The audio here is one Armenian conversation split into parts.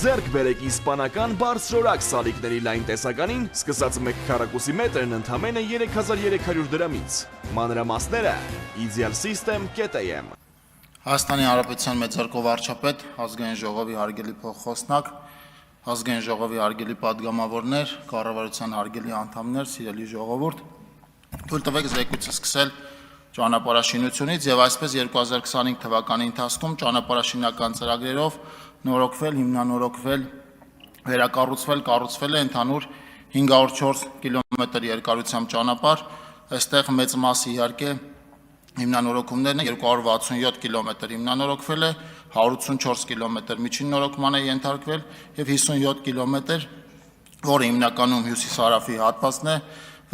ձեռք բերեք իսպանական բարձրորակ սալիկների լայն տեսականին, սկսած 1 քառակուսի մետրն ընդամենը 3300 դրամից։ Մանրամասները idealsystem.am։ Հայաստանի Հանրապետության մեծարգո վարչապետ, ազգային ժողովի հարգելի փոխխոսնակ, ազգային ժողովի հարգելի падգամավորներ, կառավարության հարգելի անդամներ, սիրելի ժողովուրդ, թույլ տվեք զեկույցը սկսել ճանապարհաշինությունից եւ այսպես 2025 թվականի ընթացքում ճանապարհաշինական ծրագրերով նորոգվել, հիմնանորոգվել, վերակառուցվել, կառուցվել է ընդհանուր 504 կիլոմետր երկարությամբ ճանապարհ, այստեղ մեծ մասը իհարկե հիմնանորոգումներն են, 267 կիլոմետր հիմնանորոգվել է, 184 կիլոմետր միջին նորոգման է ենթարկվել եւ 57 կիլոմետր, որը հիմնականում հյուսիս-հարավի հատվածն է,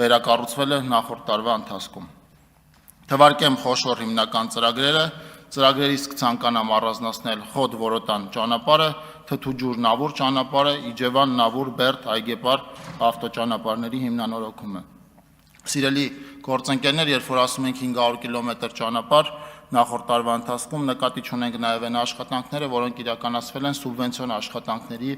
վերակառուցվել է նախորդ տարվա ընթացքում։ Թվարկեմ խոշոր հիմնական ծրագրերը, ծրագրերից կցանկանամ առանձնացնել Խոտ-Որոտան ճանապարհը, Թթուջուր-Նավուր ճանապարհը, Իջևան-Նավուր, Բերդ, Այգեպար ավտոճանապարհների հիմնանորոգումը։ Սիրելի գործընկերներ, երբ որ ասում ենք 500 կիլոմետր ճանապարհ, նախորդ տարվա ընթացքում նկատի ունենք նաև այն աշխատանքները, որոնք իրականացվել են սուբվենցիոն աշխատանքների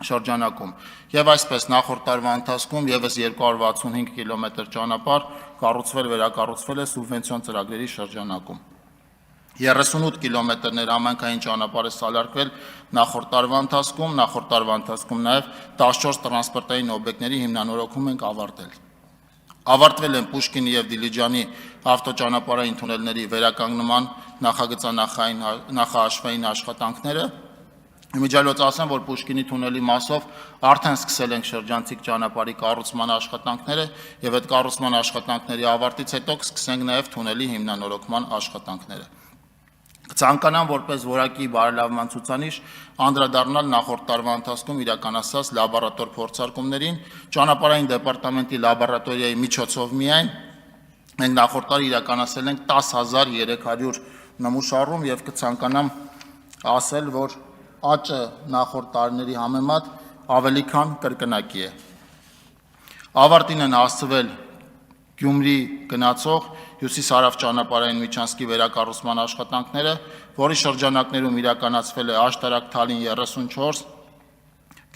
շրջանակում։ Եվ այսպես նախորդ տարվա ընթացքում եւս 265 կիլոմետր ճանապարհ կառուցվել վերակառուցվել է սուբվենցիոն ծրագրերի շրջանակում։ 38 կիլոմետրներ համայնքային ճանապարհ է սալարկվել նախորդ տարվա ընթացքում նաև 14 տրանսպորտային օբյեկտների հիմնանորոգում ենք ավարտել։ Ավարտվել են Պուշկինի եւ Դիլիջանի ավտոճանապարհային թունելների վերականգնման նախահաշվային աշխատանքները։ Իմիջիայլոց ասեմ, որ Պուշկինի թունելի մասով արդեն սկսել ենք շրջանցիկ ճանապարհի կառուցման աշխատանքները եւ այդ կառուցման աշխատանքների ավարտից հետո կսկսենք նաեւ թունելի հիմնանորոգման աշխատանքները։ Կցանկանամ որպես որակի բարելավման ցուցանիշ անդրադառնալ նախորդ տարվա ընթացքում իրականացած լաբորատոր փորձարկումներին, ճանապարհային դեպարտամենտի լաբորատորիայի միջոցով միայն մենք նախորդ տարի իրականացել ենք 10300 նմուշառում եւ կցանկանամ ասել, որ աճը նախորդ տարիների համեմատ ավելի քան կրկնակի է։ Ավարտին են հասցվել Գյումրի գնացող հյուսիս-հարավ ճանապարհային միջանցքի վերակառուցման աշխատանքները, որի շրջանակներում իրականացվել է Աշտարակ-Թալին 34,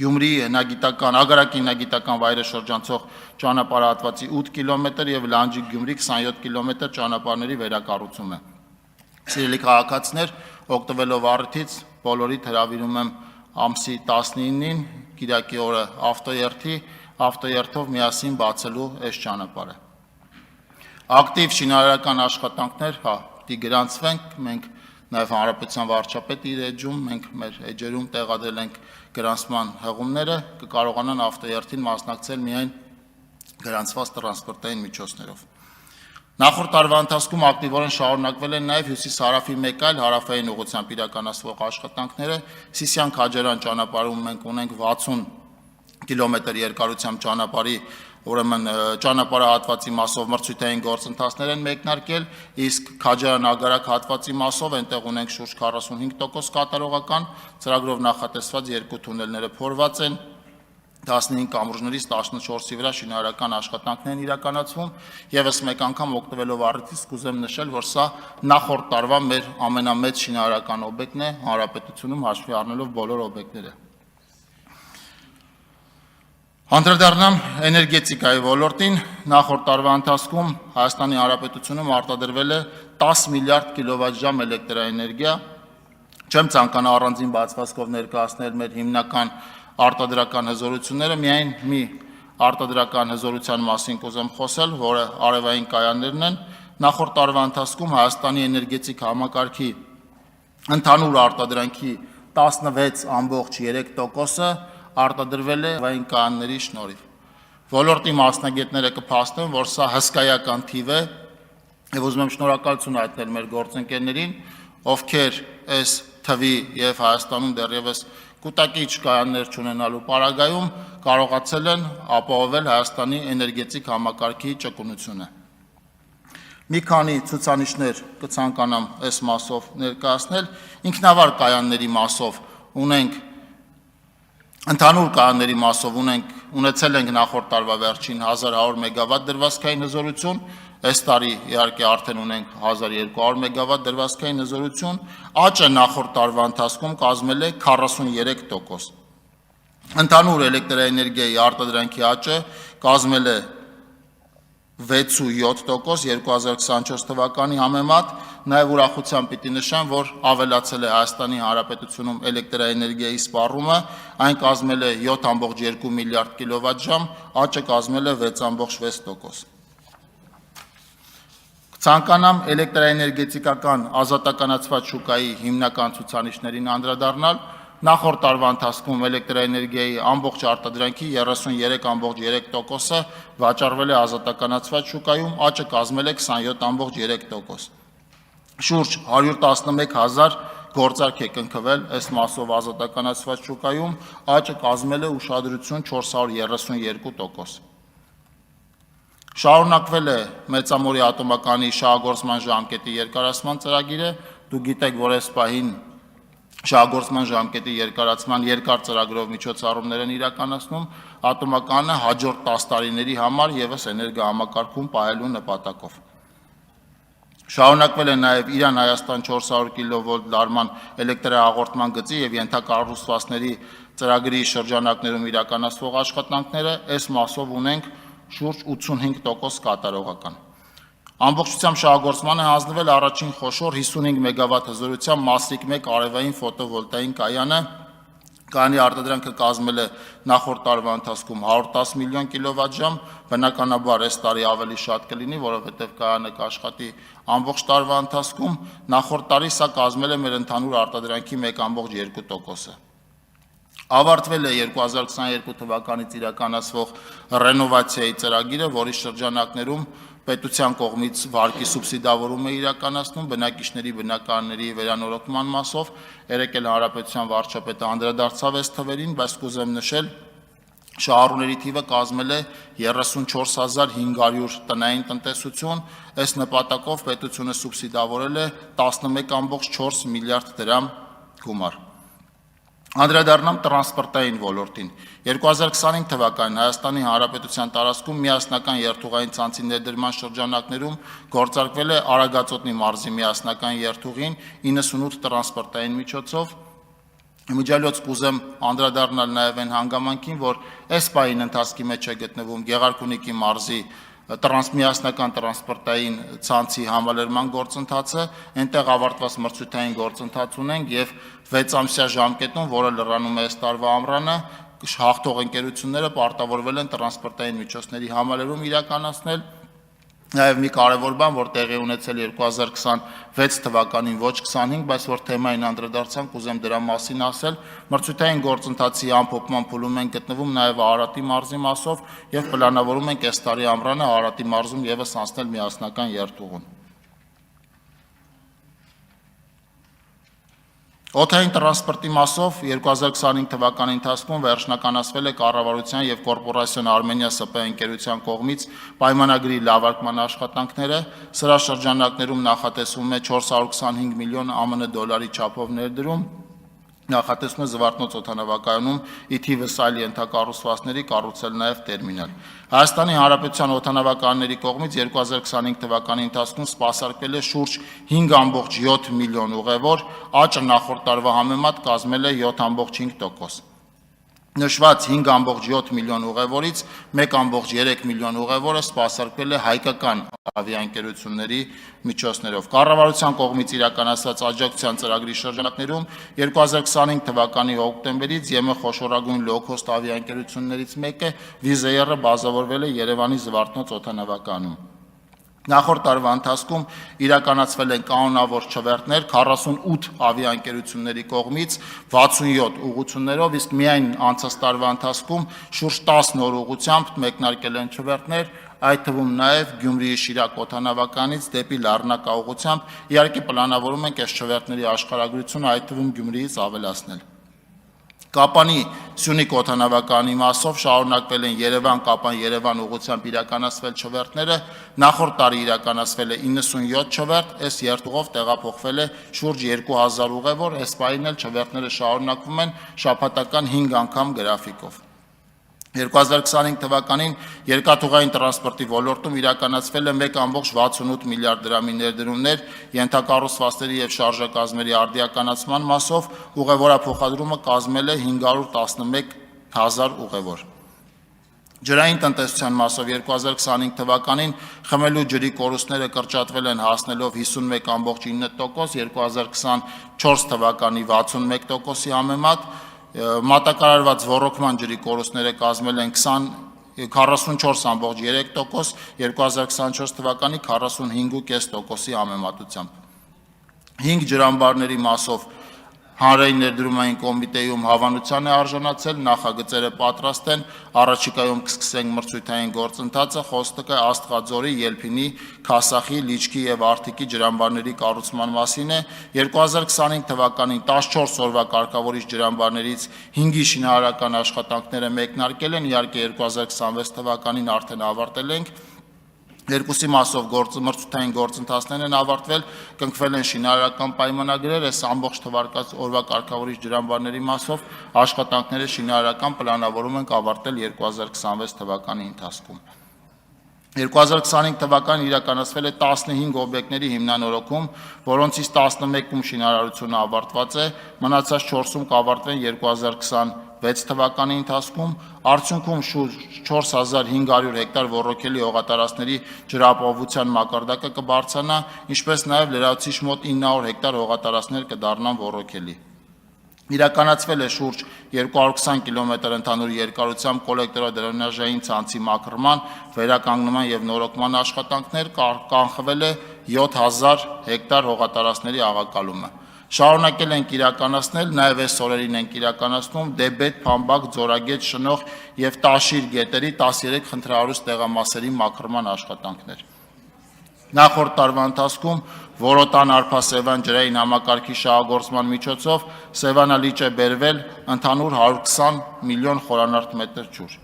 Գյումրի Ագարակի հնագիտական վայրը շրջանցող ճանապարհահատվածի 8 կիլոմետր եւ Լանջիկ-Գյումրի 27 կիլոմետր ճանապարհների վերակառուցումը։ Սիրելի քաղաքացիներ, օգտվելով առիթից բոլորիդ հրավիրում եմ ամսի 19-ին Կիրակի օրը ավտոերթով միասին բացելու այս ճանապարհը։ Ակտիվ շինարարական աշխատանքներ պիտի գրանցվենք, մենք նաև հանրապետության վարչապետի իր էջում, մենք մեր էջերում տեղադրել ենք գրանցման հղումները, կկարողանան ավտոերթին մասնակցել միայն գրանցված տրանսպորտային միջոցներով։ Նախորդ տարվա ընթացքում ակտիվորեն շարունակվել են նաև հյուսիս-հարավի մեկ այլ հարավային ուղղությամբ իրականացվող աշխատանքները։ Սիսիան-Քաջարյան ճանապարհում մենք ունենք 60 կիլոմետր երկարությամբ ճանապարհի, ուրեմն ճանապարհահատվածի մասով մրցույթային գործընթացներ են մեկնարկել, իսկ Քաջարյան-Ագարակ հատվածի մասով այնտեղ ունենք շուրջ 45% կատարողական, ծրագրով նախատեսված 2 թունելները փորված են, 15 կամուրջներից 14-ի վրա շինարարական աշխատանքներ են իրականացվում, եւս մեկ անգամ օգտվելով առիթից կուզեմ նշել, որ սա նախորդ տարվա մեր ամենամեծ շինարարական օբյեկտն է հանրապետությունում հաշվի առնելով բոլոր օբյեկտները։ Անդրադառնամ էներգետիկայի ոլորտին, նախորդ տարվա ընթացքում Հայաստանի Հանրապետությունում արտադրվել է 10 միլիարդ կիլովատժամ էլեկտրաէներգիա, չեմ ցանկանա առանձին բացվածքով ներկայացնել մեր հիմնական արտադրական հզորությունները, միայն մի արտադրական հզորության մասին կուզեմ խոսել, որը արևային կայաններն են։ Նախորդ տարվա ընթացքում Հայաստանի էներգետիկ համակարգի ընդհանուր արտադրանքի 16.3%-ը արտադրվել է արևային կայանների շնորհիվ։ Ոլորտի մասնագետները կփաստեն, որ սա հսկայական թիվ է, եւ ուզում եմ շնորհակալություն հայտնել մեր գործընկերներին, ովքեր այս թվի եւ Հայաստանում դեռևս կուտակիչ կայաններ չունենալու պարագայում կարողացել են ապահովել Հայաստանի էներգետիկ համակարգի ճկունությունը։ Մի քանի ցուցանիշներ կցանկանամ այս մասով ներկայացնել, ինքնավար կայանների մասով ունենք ընդհանուր կայանների մասով ունեցել ենք նախորդ տարվա վերջին 1100 մեգավատ դրվածքային հզորություն, Այս տարի իհարկե արդեն ունենք 1200 մեգավատ դրվածքային հզորություն, աճը նախորդ տարվա ընթացքում կազմել է 43%։ Ընդհանուր էլեկտրաէներգիայի արտադրանքի աճը կազմել է 6.7% 2024 թվականի համեմատ, նաև ուրախությամբ պիտի նշեմ, որ ավելացել է Հայաստանի Հանրապետությունում էլեկտրաէներգիայի սպառումը, այն կազմել է 7.2 միլիարդ կիլովատժամ, աճը կազմել է 6.6%։ Ցանկանամ էլեկտրաէներգետիկական ազատականացված շուկայի հիմնական ցուցանիշներին անդրադառնալ։ Նախորդ տարվա ընթացքում էլեկտրաէներգիայի ամբողջ արտադրանքի 33.3%-ը վաճառվել է ազատականացված շուկայում, աճը կազմել է 27.3%։ Շուրջ 111,000 գործարք է կնքվել այս մասով ազատականացված շուկայում, աճը կազմել է ուշադրություն 432%։ Շարունակվել է Մեծամորի ատոմականի շահագործման ժամկետի երկարացման ծրագիրը, դուք գիտեք, որ այս պահին շահագործման ժամկետի երկարացման երկար ծրագրով միջոցառումներ են իրականացնում ատոմականը հաջորդ 10 տարիների համար եւս էներգոհամակարգում պահելու նպատակով։ Շարունակվել է նաև Իրան-Հայաստան 400 կՎ լարման էլեկտրահաղորդման գծի եւ ենթակառուցվածքների ծրագրի շրջանակներում իրականացվող աշխատանքները, այս մասով ունենք շուրջ 85% կատարողական։ Ամբողջությամբ շահագործման է հանձնվել առաջին խոշոր 55 մեգավատ հզորությամբ Մասրիկ 1 արևային ֆոտովոլտային կայանը, կայանի արտադրանքը կազմել է նախորդ տարվա ընթացքում 110 միլիոն կիլովատժամ, բնականաբար այս տարի ավելի շատ կլինի, որովհետև կայանը կաշխատի ամբողջ տարվա ընթացքում, նախորդ տարի սա կազմել է մեր ընդհանուր արտադրանքի 1.2%-ը։ Ավարտվել է 2022 թվականից իրականացվող ռենովացիայի ծրագիրը, որի շրջանակներում պետության կողմից վարկի սուբսիդավորում է իրականացնում բնակիչների բնակարանների վերանորոգման մասով, երեկ էլ Հանրապետության վարչապետը անդրադարձավ այս թվերին, բայց կուզեմ նշել, շահառուների թիվը կազմել է 34500 տնային տնտեսություն, այս նպատակով պետությունը սուբսիդավորել է 11.4 միլիարդ դրամ գումար։ Անդրադառնամ տրանսպորտային ոլորտին։ 2025 թվականին Հայաստանի Հանրապետության տարածքում միասնական երթուղային ցանցի ներդրման շրջանակներում գործարկվել է Արագածոտնի մարզի միասնական երթուղին 98 տրանսպորտային միջոցով։ Միջալոց կուզեմ անդրադառնալ նաև այն հանգամանքին, որ այս պահին ընթացքի մեջ է գտնվում Գեղարքունիքի մարզի միասնական տրանսպորտային ցանցի համալրման գործընթացը, այնտեղ ավարտված մրցութային գործընթաց ունենք եւ 6 ամսյա ժամկետում, որը լրանում է այս տարվա ամռանը, հաղթող ընկերությունները պարտավորվել են տրանսպորտային միջոցների համալրում իրականացնել։ Նաև մի կարևոր բան, որ տեղի ունեցել 2026 թվականին, ոչ 25, բայց որ թեմային անդրադարձանք, ուզեմ դրա մասին ասել, մրցութային գործընթացի ամփոփման փուլում են գտնվում նաև Արարատի մարզի մասով եւ պլանավորում ենք այս տարի ամռանը Արարատի մարզում եւս անցնել միասնական երթուղուն։ Օդային տրանսպորտի մասով 2025 թվականի ընթացքում վերջնականացվել է կառավարության եւ կորպորացիոն Արմենիա ՍՊ ընկերության կողմից պայմանագրի լավարկման աշխատանքները, սրա շրջանակներում նախատեսվում է 425 միլիոն ԱՄՆ դոլարի չափով ներդրում, նախատեսվում է Զվարթնոց օդանավակայանում ի թիվս այլ ենթակառուցվածքների կառուցել նաև տերմինալ։ Հայաստանի Հանրապետության օդանավակայանների կողմից 2025 թվականի ընթացքում սպասարկվել է շուրջ 5.7 միլիոն ուղևոր, աճը նախորդ տարվա համեմատ կազմել է 7.5%։ Նշված 5.7 միլիոն ուղևորից 1.3 միլիոն ուղևորը սպասարկվել է հայկական ավիաընկերությունների միջոցներով։ Կառավարության կողմից իրականացված աջակցության ծրագրի շրջանակներում 2025 թվականի հոկտեմբերից ԵՄ խոշորագույն լոw-cost ավիաընկերություններից մեկը Wizz Air-ը բազավորվել է Երևանի Զվարթնոց օդանավակայանում։ Նախորդ տարվա ընթացքում իրականացվել են կանոնավոր չվերթներ 48 ավիաընկերությունների կողմից 67 ուղղություններով, իսկ միայն անցած տարվա ընթացքում շուրջ 10 նոր ուղղությամբ մեկնարկել են չվերթներ, այդ թվում նաև Գյումրիի Շիրակ օդանավակայանից դեպի Լեռնակա ուղղությամբ, իհարկե պլանավորում ենք այս չվերթների աշխարհագրությունը այդ թվում Գյումրիից ավելացնել։ Կապանի Սյունիք օդանավակայանի մասով շարունակվել են Երևան-Կապան-Երևան ուղղությամբ իրականացվել չվերթները, նախորդ տարի իրականացվել է 97 չվերթ, այս երթուղով տեղափոխվել է շուրջ 2000 ուղևոր, այս պահին էլ չվերթները շարունակվում են շաբաթական 5 անգամ գրաֆիկով։ 2025 թվականին երկաթուղային տրանսպորտի ոլորտում իրականացվել է 1.68 միլիարդ դրամի ներդրումներ ենթակառուցվածքների և շարժակազմերի արդիականացման մասով, ուղևորափոխադրումը կազմել է 511 000 ուղևոր։ Ջրային տնտեսության մասով 2025 թվականին խմելու ջրի կորուստները կրճատվել են հասնելով 51.9%, 2024 թվականի 61%-ի համեմատ, մատակարարված ոռոգման ջրի կորուստները կազմել են 44.3%, 2024 թվականի 45.5%-ի համեմատությամբ։ 5 ջրամբարների մասով Հանրային ներդրումային կոմիտեում հավանության է արժանացել, նախագծերը պատրաստ են, առաջիկայում կսկսենք մրցույթային գործընթացը, խոսքը Աստղաձորի, Ելփինի, Քասախի, Լիչքի և Արթիկի ջրամբարների կառուցման մասին է։ 2025 թվականին 14 օրվա կարգավորիչ ջրամբարներից 5-ի շինարարական աշխատանքները մեկնարկել են, իհարկե 2026 թվականին արդեն ավարտել ենք։ Երկուսի մասով մրցութային գործընթացներ են ավարտվել, կնքվել են շինարարական պայմանագրեր, այս ամբողջ թվարկած օրվա կարգավորիչ ջրամբարների մասով աշխատանքները շինարարական պլանավորում ենք ավարտել 2026 թվականի ընթացքում։ 2025 թվականին իրականացվել է 15 օբյեկտների հիմնանորոգում, որոնցից 11-ում շինարարությունը ավարտված է, մնացած 4-ում կավարտվեն 2026 թվականի ընթացքում, արդյունքում շուրջ 4500 հեկտար ոռոգելի հողատարածքների ջրապահովության մակարդակը կբարձրանա, ինչպես նաև լրացուցիչ մոտ 900 հեկտար հողատարածքներ կդառնան ոռոգելի։ Իրականացվել է շուրջ 220 կիլոմետր ընդհանուր երկարությամբ կոլեկտորադրենաժային ցանցի մաքրման, վերականգնման և նորոգման աշխատանքներ, կանխվել է 7000 հեկտար հողատարածքների աղակալումը։ Շարունակել ենք իրականացնել, նաև այս օրերին ենք իրականացնում Դեբետ, Փամբակ, Ձորագետ, Շնող և Տաշիր գետերի 13 խնդրահարուստ տեղամասերի մաքրման աշխատանքներ։ Նախորդ տարվա ընթացքում Որոտան Արփա-Սևան ջրային համակարգի շահագործման միջոցով Սևանա լիճ է բերվել ընդհանուր 120 միլիոն խորանարդ մետր ջուր։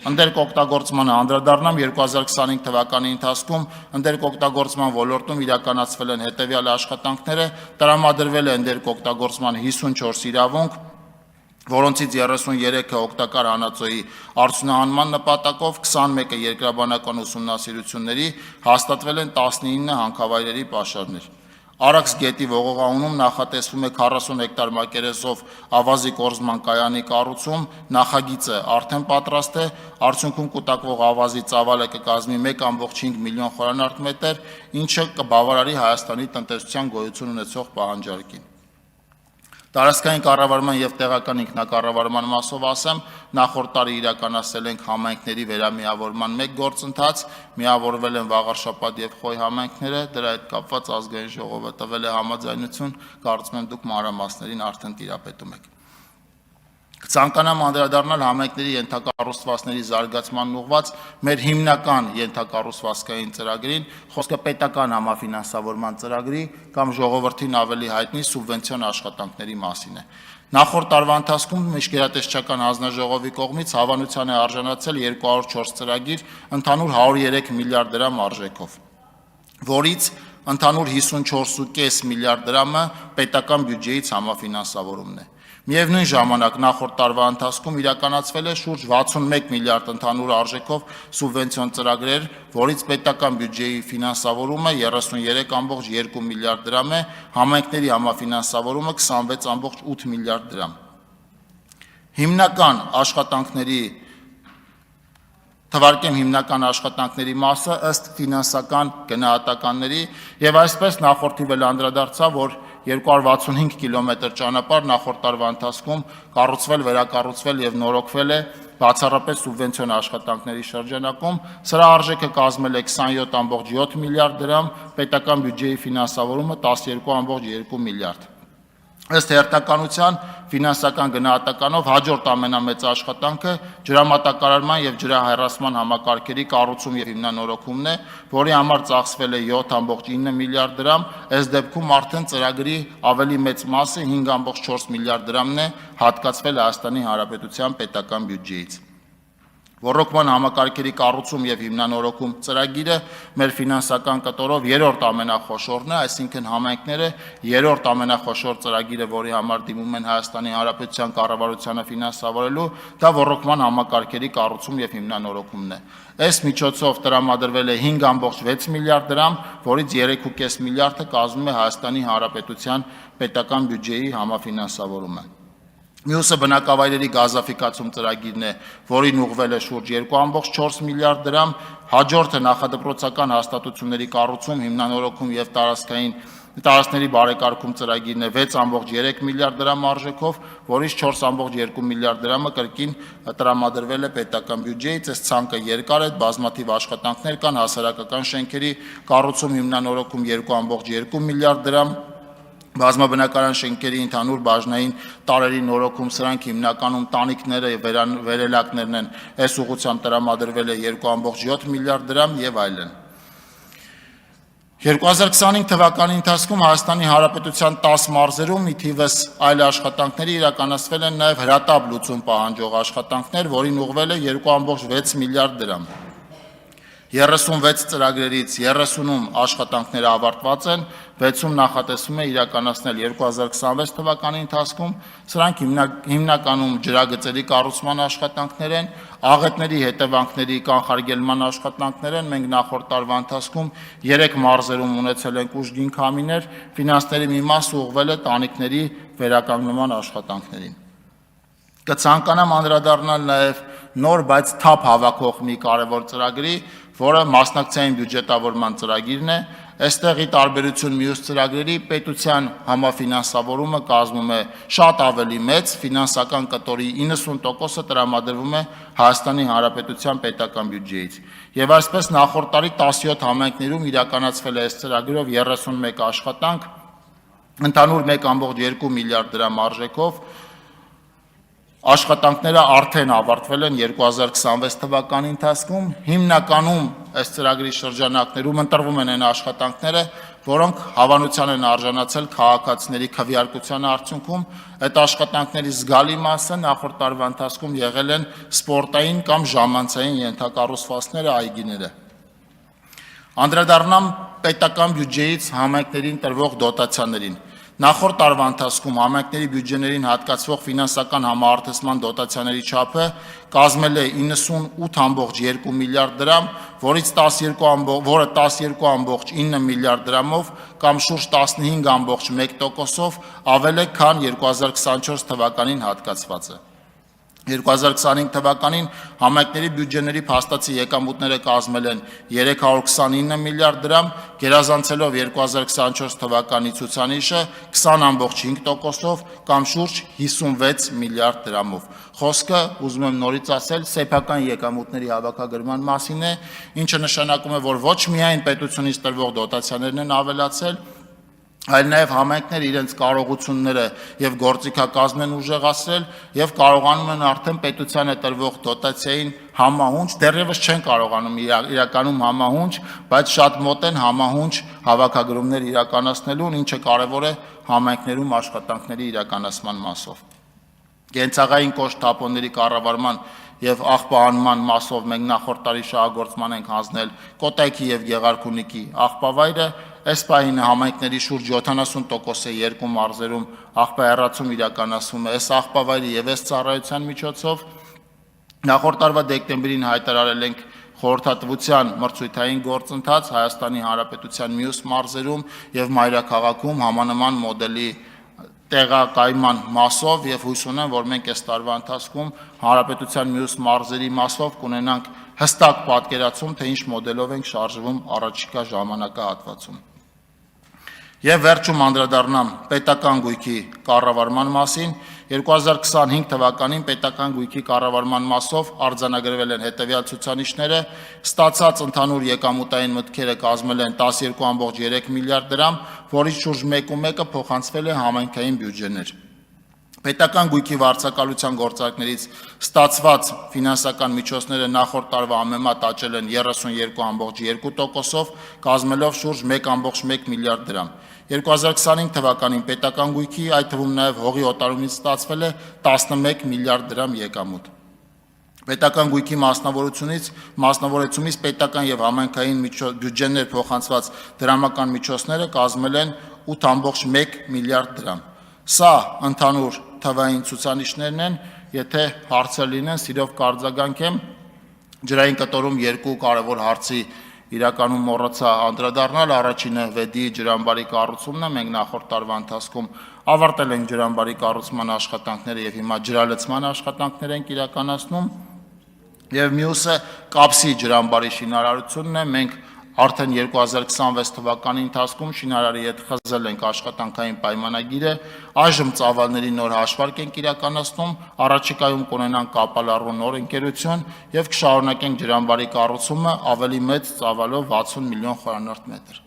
Ընդերկօգտագործմանը անդրադառնամ 2025 թվականի ընթացքում ընդերկօգտագործման ոլորտում իրականացվել են հետևյալ աշխատանքները, տրամադրվել է ընդերկօգտագործման 54 իրավունք, որոնցից 33-ը օգտակար հանածոյի արդյունահանման նպատակով, 21-ը երկրաբանական ուսումնասիրությունների, հաստատվել են 19 հանքավայրերի պաշարներ։ Արաքս գետի ողողանունում նախատեսվում է 40 հեկտար մակերեսով ավազի կորզման կայանի կառուցում, նախագիծը արդեն պատրաստ է, արդյունքում կուտակվող ավազի ծավալը կկազմի 1.5 միլիոն խորանարդ մետր, ինչը կբավարարի Հայաստանի տնտեսության գոյություն ունեցող պահանջարկին։ Տարածքային կառավարման և տեղական ինքնակառավարման մասով ասեմ, նախորդ տարի իրականացրել ենք համայնքների վերամիավորման մեկ գործընթաց, միավորվել են Վաղարշապատ և Խոյ համայնքները, դրա հետ կապված ազգային ժողովը տվել է համաձայնություն, կարծում եմ դուք մանրամասներին արդեն տիրապետում եք։ Կցանկանամ անդրադառնալ համայնքների ենթակառուցվածքների զարգացմանն ուղղված մեր հիմնական ենթակառուցվածքային ծրագրին, խոսքը պետական համաֆինանսավորման ծրագրի կամ ժողովրդին ավելի հայտնի սուբվենցիոն աշխատանքների մասին է։ Նախորդ տարվա ընթացքում Միջգերատեսչական հանձնաժողովի կողմից հավանության է արժանացել 204 ծրագիր ընդհանուր 103 միլիարդ դրամ արժեքով, որից ընդհանուր 54.5 միլիարդ դրամը պետական բյուջեից համաֆինանսավորումն է։ Միևնույն ժամանակ նախորդ տարվա ընթացքում իրականացվել է շուրջ 61 միլիարդ ընդհանուր արժեքով սուբվենցիոն ծրագրեր, որից պետական բյուջեի ֆինանսավորումը 33.2 միլիարդ դրամ է, համայնքների համաֆինանսավորումը 26.8 միլիարդ դրամ։ Հիմնական աշխատանքների մասը ըստ ֆինանսական գնահատականների եւ այսպես նախորդիվել անդրադարձա, որ 265 կիլոմետր ճանապարհ նախորդ տարվա ընթացքում կառուցվել, վերակառուցվել եւ նորոգվել է բացառապես սուբվենցիոն աշխատանքների շրջանակում, սրա արժեքը կազմել է 27.7 միլիարդ դրամ, պետական բյուջեի ֆինանսավորումը 12.2 միլիարդ։ Ըստ հերթականության ֆինանսական գնահատականով հաջորդ ամենամեծ աշխատանքը ջրամատակարարման եւ ջրահեռացման համակարգերի կառուցում եւ հիմնանորոգումն է, որի համար ծախսվել է 7.9 միլիարդ դրամ, այս դեպքում արդեն ծրագրի ավելի մեծ մասը 5.4 միլիարդ դրամն է հատկացվել Հայաստանի Հանրապետության պետական բյուջեից։ Ռոռոկման համակարգերի կառուցում եւ հիմնանորոգում ծրագիրը մեր ֆինանսական կտորով երրորդ ամենախոշորն է, այսինքն համայնքները երրորդ ամենախոշոր ծրագիրը, որի համար դիմում են Հայաստանի Հանրապետության կառավարությանը ֆինանսավորելու, դա ռոռոկման համակարգերի կառուցում եւ հիմնանորոգումն է։ Այս միջոցով տրամադրվել է 5.6 միլիարդ դրամ, որից 3.5 միլիարդը կազմում է Հայաստանի Հանրապետության պետական բյուջեի համաֆինանսավորումը։ Մյուսը բնակավայրերի գազաֆիկացում ծրագիրն է, որին ուղղվել է շուրջ 2.4 միլիարդ դրամ, հաջորդը նախադպրոցական հաստատությունների կառուցում, հիմնանորոգում եւ տարածքների բարեկարգում ծրագիրն է 6.3 միլիարդ դրամ արժեքով, որից 4.2 միլիարդ դրամը կրկին տրամադրվել է պետական բյուջեից, այս ցանկը երկար է, բազմաթիվ աշխատանքներ կան, հասարակական շենքերի կառուցում, հիմնանորոգում 2.2 միլիարդ դրամ, բազմաբնակարան շենքերի ընդհանուր բաժնային տարերի նորոգում, սրանք հիմնականում տանիքները եւ վերելակներն են, այս ուղղությամբ տրամադրվել է 2.7 միլիարդ դրամ եւ այլն։ 2025 թվականի ընթացքում Հայաստանի Հանրապետության 10 մարզերում ի թիվս այլ աշխատանքների իրականացվել են նաեւ հրատապ լուծում պահանջող աշխատանքներ, որին ուղղվել է 2.6 միլիարդ դրամ։ 36 ծրագրերից 30-ում աշխատանքները ավարտված են, 6-ում նախատեսվում է իրականացնել 2026 թվականի ընթացքում, սրանք հիմնականում ջրագծերի կառուցման աշխատանքներ են, աղետների հետևանքների կանխարգելման աշխատանքներ են, մենք նախորդ տարվա ընթացքում 3 մարզերում ունեցել ենք ուժգին քամիներ, ֆինանսների մի մասը ուղղվել է տանիքների վերականգնման աշխատանքներին։ Կցանկանամ անդրադառնալ նաև նոր, բայց թափ հավաքող մի կարևոր ծրագրի, որը մասնակցային բյուջետավորման ծրագիրն է, այստեղի տարբերություն մյուս ծրագրերի պետության համաֆինանսավորումը կազմում է շատ ավելի մեծ, ֆինանսական կտորի 90%-ը տրամադրվում է Հայաստանի Հանրապետության պետական բյուջեից։ Եվ այսպես նախորդ տարի 17 համայնքներում իրականացվել է այս ծրագրով 31 աշխատանք, ընդհանուր 1.2 միլիարդ դրամ արժեքով, աշխատանքները արդեն ավարտվել են 2026 թվականի ընթացքում, հիմնականում այս ծրագրի շրջանակներում ընտրվում են այն աշխատանքները, որոնք հավանության են արժանացել քաղաքացիների քվեարկության արդյունքում, այդ աշխատանքների զգալի մասը նախորդ տարվա ընթացքում եղել են սպորտային կամ ժամանցային ենթակառուցվածքները, այգիները։ Անդրադառնամ պետական բյուջեից համայնքներին տրվող դոտացիաներին։ Նախորդ տարվա ընթացքում համայնքների բյուջեներին հատկացվող ֆինանսական համահարթեցման դոտացիաների չափը կազմել է 98.2 միլիարդ դրամ, որը 12.9 միլիարդ դրամով կամ շուրջ 15.1%-ով ավել է, քան 2024 թվականին հատկացվածը։ 2025 թվականին համայնքների բյուջեների փաստացի եկամուտները կազմել են 329 միլիարդ դրամ, գերազանցելով 2024 թվականի ցուցանիշը 20.5%-ով կամ շուրջ 56 միլիարդ դրամով։ Խոսքը, ուզում եմ նորից ասել, սեփական եկամուտների հավաքագրման մասին է, ինչը նշանակում է, որ ոչ միայն պետությունից տրվող դոտացիաներն են ավելացել, այլ նաև համայնքները իրենց կարողությունները եւ գործիքակազմն են ուժեղացրել եւ կարողանում են արդեն պետությանը տրվող դոտացիային համահունչ, դեռևս չեն կարողանում իրականում համահունչ, բայց շատ մոտ են համահունչ հավաքագրումներ իրականացնելուն, ինչը կարևոր է համայնքներում աշխատանքների իրականացման մասով։ Կենցաղային կոշտ թափոնների կառավարման եւ աղբահանման մասով մենք նախորդ տարի շահագործման ենք հանձնել Կոտայքի եւ Գեղարքունիքի աղբավայրը, այս պահին համայնքների շուրջ 70% է երկու մարզերում աղբահեռացում իրականացվում է այս աղբավայրի եւ այս ծառայության միջոցով։ Նախորդ տարվա դեկտեմբերին հայտարարել ենք խորհրդատվության մրցույթային գործընթաց Հայաստանի Հանրապետության մյուս մարզերում եւ մայրաքաղաքում համանման մոդելի տեղակայման մասով եւ հույս ունեմ, որ մենք այս տարվա ընթացքում Հանրապետության մյուս մարզերի մասով կունենանք հստակ պատկերացում, թե ինչ մոդելով ենք շարժվում առաջիկա ժամանակահատվածում։ Եվ վերջում անդրադառնամ պետական գույքի կառավարման մասին, 2025 թվականին պետական գույքի կառավարման մասով արձանագրվել են հետևյալ ցուցանիշները, ստացած ընդհանուր եկամուտային մտքերը կազմել են 12.3 միլիարդ դրամ, որից շուրջ 1.1-ը փոխանցվել է համայնքային բյուջեներ։ Պետական գույքի վարձակալության գործարքներից ստացված ֆինանսական միջոցները նախորդ տարվա համեմատ աճել են 32.2%-ով, կազմելով շուրջ 1.1 միլիարդ դրամ։ 2025 թվականին պետական գույքի, այդ թվում նաև հողի օտարումից ստացվել է 11 միլիարդ դրամ եկամուտ։ Պետական գույքի մասնավորեցումից պետական եւ համայնքային բյուջեներ փոխանցված դրամական միջոցները կազմել են 8.1 միլիարդ դրամ։ Սա ընդհանուր թվային ցուցանիշներն են, եթե հարցեր լինեն, սիրով կարձագանքեմ։ Ջրային կտորում երկու կարևոր հարցի իրականում մոռացա անդրադառնալ, առաջինը վեդի ջրամբարի կառուցումն է, մենք նախորդ տարվա ընթացքում ավարտել ենք ջրամբարի կառուցման աշխատանքները եւ հիմա ջրալցման աշխատանքներ ենք իրականացնում, եւ մյուսը կապսի ջրամբարի շինարարությունն է, մենք արդեն 2026 թվականի ընթացքում շինարարի հետ խզել ենք աշխատանքային պայմանագիրը, այժմ ծավալների նոր հաշվարկ ենք իրականացնում, առաջիկայում կունենանք կապալառու նոր ընկերություն եւ կշարունակենք ջրամբարի կառուցումը ավելի մեծ ծավալով 60 միլիոն խորանարդ մետր։